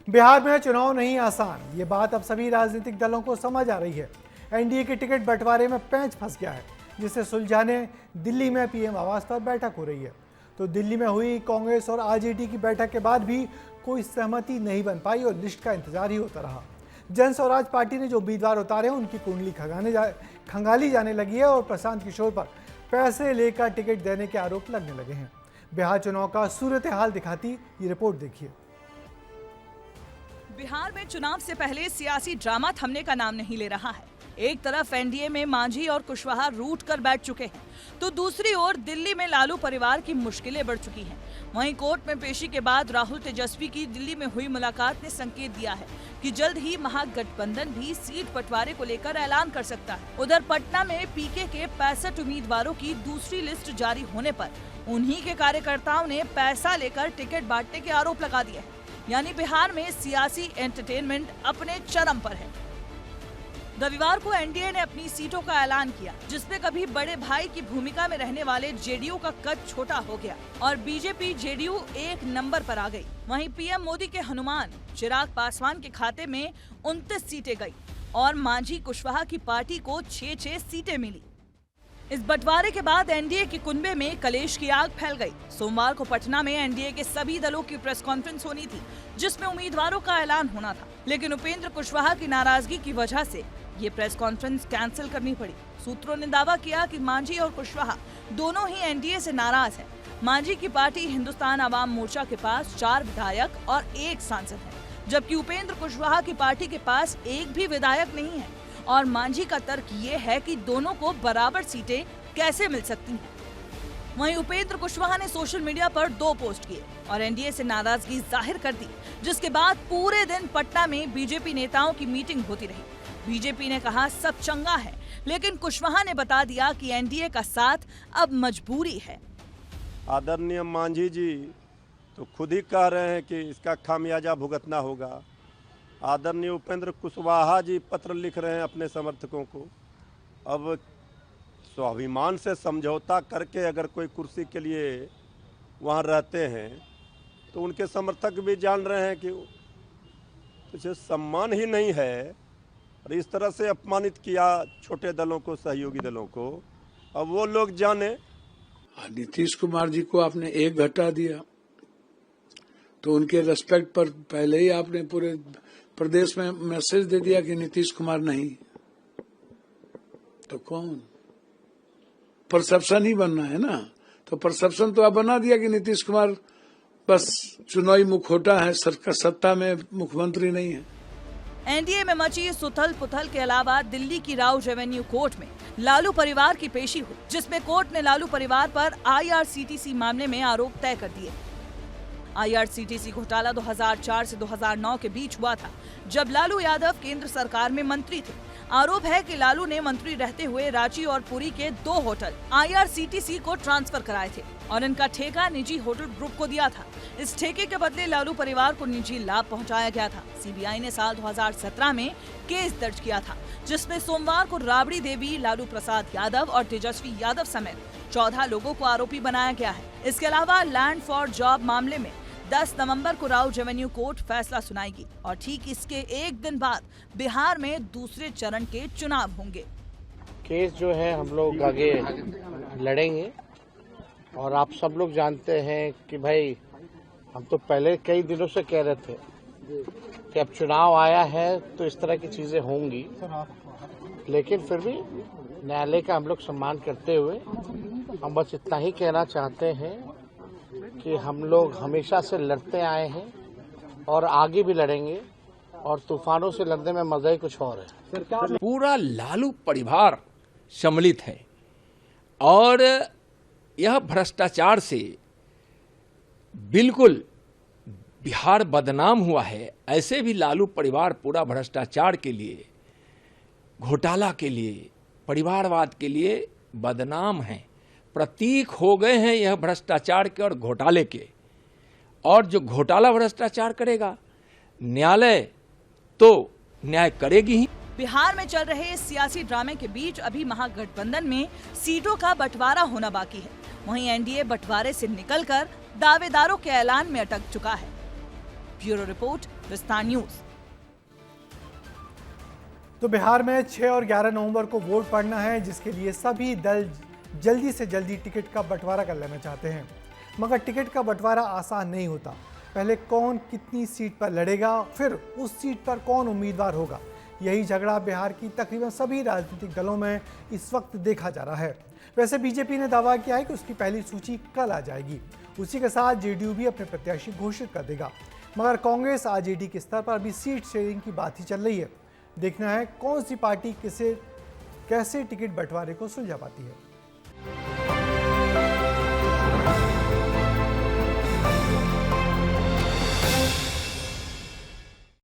बिहार में चुनाव नहीं आसान, ये बात अब सभी राजनीतिक दलों को समझ आ रही है। एनडीए के टिकट बंटवारे में पेंच फंस गया है, जिसे सुलझाने दिल्ली में पीएम आवास पर बैठक हो रही है। तो दिल्ली में हुई कांग्रेस और आरजेडी की बैठक के बाद भी कोई सहमति नहीं बन पाई और लिस्ट का इंतजार ही होता रहा। जन स्वराज पार्टी ने जो उम्मीदवार उतारे हैं उनकी कुंडली खंगाली जाने लगी है और प्रशांत किशोर पर पैसे लेकर टिकट देने के आरोप लगने लगे हैं। बिहार चुनाव का सूरत हाल दिखाती ये रिपोर्ट देखिए। बिहार में चुनाव से पहले सियासी ड्रामा थमने का नाम नहीं ले रहा है। एक तरफ एनडीए में मांझी और कुशवाहा रूठ कर बैठ चुके हैं, तो दूसरी ओर दिल्ली में लालू परिवार की मुश्किलें बढ़ चुकी हैं। वहीं कोर्ट में पेशी के बाद राहुल तेजस्वी की दिल्ली में हुई मुलाकात ने संकेत दिया है कि जल्द ही महागठबंधन भी सीट बंटवारे को लेकर ऐलान कर सकता है। उधर पटना में पीके के 65 उम्मीदवारों की दूसरी लिस्ट जारी होने पर उन्हीं के कार्यकर्ताओं ने पैसा लेकर टिकट बांटने के आरोप लगा दिए हैं। यानी बिहार में सियासी एंटरटेनमेंट अपने चरम पर है। रविवार को एनडीए ने अपनी सीटों का ऐलान किया, जिसमें कभी बड़े भाई की भूमिका में रहने वाले जेडीयू का कद छोटा हो गया और बीजेपी जेडीयू एक नंबर पर आ गई। वहीं पीएम मोदी के हनुमान चिराग पासवान के खाते में 29 सीटें गई और मांझी कुशवाहा की पार्टी को 6-6 सीटें मिली। इस बंटवारे के बाद एनडीए के कुनबे में कलेश की आग फैल गई। सोमवार को पटना में एनडीए के सभी दलों की प्रेस कॉन्फ्रेंस होनी थी, जिसमें उम्मीदवारों का ऐलान होना था, लेकिन उपेंद्र कुशवाहा की नाराजगी की वजह से ये प्रेस कॉन्फ्रेंस कैंसिल करनी पड़ी। सूत्रों ने दावा किया कि मांझी और कुशवाहा दोनों ही एनडीए से नाराज हैं। मांझी की पार्टी हिंदुस्तान अवाम मोर्चा के पास 4 विधायक और 1 सांसद है, जबकि उपेंद्र कुशवाहा की पार्टी के पास एक भी विधायक नहीं है। और मांझी का तर्क ये है कि दोनों को बराबर सीटें कैसे मिल सकती हैं। वहीं उपेंद्र कुशवाहा ने सोशल मीडिया पर 2 पोस्ट किए और एनडीए से नाराजगी जाहिर कर दी, जिसके बाद पूरे दिन पटना में बीजेपी नेताओं की मीटिंग होती रही। बीजेपी ने कहा सब चंगा है, लेकिन कुशवाहा ने बता दिया कि एनडीए का साथ अब मजबूरी है। आदरणीय मांझी जी तो खुद ही कह रहे हैं कि इसका खामियाजा भुगतना होगा। आदरणीय उपेंद्र कुशवाहा जी पत्र लिख रहे हैं अपने समर्थकों को। अब स्वाभिमान से समझौता करके अगर कोई कुर्सी के लिए वहां रहते हैं तो उनके समर्थक भी जान रहे हैं कि उसे सम्मान ही नहीं है और इस तरह से अपमानित किया छोटे दलों को, सहयोगी दलों को। अब वो लोग जाने। नीतीश कुमार जी को आपने 1 घटा दिया तो उनके रेस्पेक्ट पर पहले ही आपने पूरे प्रदेश में मैसेज दे दिया कि नीतीश कुमार नहीं, तो कौन? परसेप्शन ही बनना है ना। तो परसेप्शन तो आप बना दिया कि नीतीश कुमार बस चुनावी मुखौटा है, सरकार सत्ता में मुख्यमंत्री नहीं है। एनडीए में मची सुथल पुथल के अलावा दिल्ली की राव रेवेन्यू कोर्ट में लालू परिवार की पेशी हुई, जिसमें कोर्ट ने लालू परिवार पर आईआरसीटीसी मामले में आरोप तय कर दिए। आईआरसीटीसी घोटाला 2004 से 2009 के बीच हुआ था, जब लालू यादव केंद्र सरकार में मंत्री थे। आरोप है कि लालू ने मंत्री रहते हुए रांची और पुरी के 2 होटल आईआरसीटीसी को ट्रांसफर कराए थे और इनका ठेका निजी होटल ग्रुप को दिया था। इस ठेके के बदले लालू परिवार को निजी लाभ पहुंचाया गया था। सीबीआई ने साल 2017 में केस दर्ज किया था, जिसमें सोमवार को राबड़ी देवी, लालू प्रसाद यादव और तेजस्वी यादव समेत 14 लोगों को आरोपी बनाया गया है। इसके अलावा लैंड फॉर जॉब मामले में 10 नवंबर को राव रेवेन्यू कोर्ट फैसला सुनाएगी और ठीक इसके एक दिन बाद बिहार में दूसरे चरण के चुनाव होंगे। केस जो है हम लोग आगे लड़ेंगे और आप सब लोग जानते हैं कि भाई हम तो पहले कई दिनों से कह रहे थे कि अब चुनाव आया है तो इस तरह की चीजें होंगी, लेकिन फिर भी न्यायालय का हम लोग सम्मान करते हुए हम बस इतना ही कहना चाहते हैं कि हम लोग हमेशा से लड़ते आए हैं और आगे भी लड़ेंगे और तूफानों से लड़ने में मजा ही कुछ और है। पूरा लालू परिवार सम्मिलित है और यह भ्रष्टाचार से बिल्कुल बिहार बदनाम हुआ है। ऐसे भी लालू परिवार पूरा भ्रष्टाचार के लिए, घोटाला के लिए, परिवारवाद के लिए बदनाम है। प्रतीक हो गए हैं यह भ्रष्टाचार के और घोटाले के। और जो घोटाला भ्रष्टाचार करेगा न्यायालय तो न्याय करेगी ही। बिहार में चल रहे इस सियासी ड्रामे के बीच अभी महागठबंधन में सीटों का बंटवारा होना बाकी है। वहीं एनडीए बंटवारे से निकलकर दावेदारों के ऐलान में अटक चुका है। ब्यूरो रिपोर्ट, विस्तार न्यूज। तो बिहार में 6 और 11 नवंबर को वोट पड़ना है, जिसके लिए सभी दल जल्दी से जल्दी टिकट का बंटवारा कर लेना चाहते हैं। मगर टिकट का बंटवारा आसान नहीं होता। पहले कौन कितनी सीट पर लड़ेगा, फिर उस सीट पर कौन उम्मीदवार होगा, यही झगड़ा बिहार की तकरीबन सभी राजनीतिक दलों में इस वक्त देखा जा रहा है। वैसे बीजेपी ने दावा किया है कि उसकी पहली सूची कल आ जाएगी। उसी के साथ जेडीयू भी अपने प्रत्याशी घोषित कर देगा। मगर कांग्रेस आरजेडी के स्तर पर अभी सीट शेयरिंग की बात ही चल रही है। देखना है कौन सी पार्टी कैसे टिकट बंटवारे को सुलझा पाती है।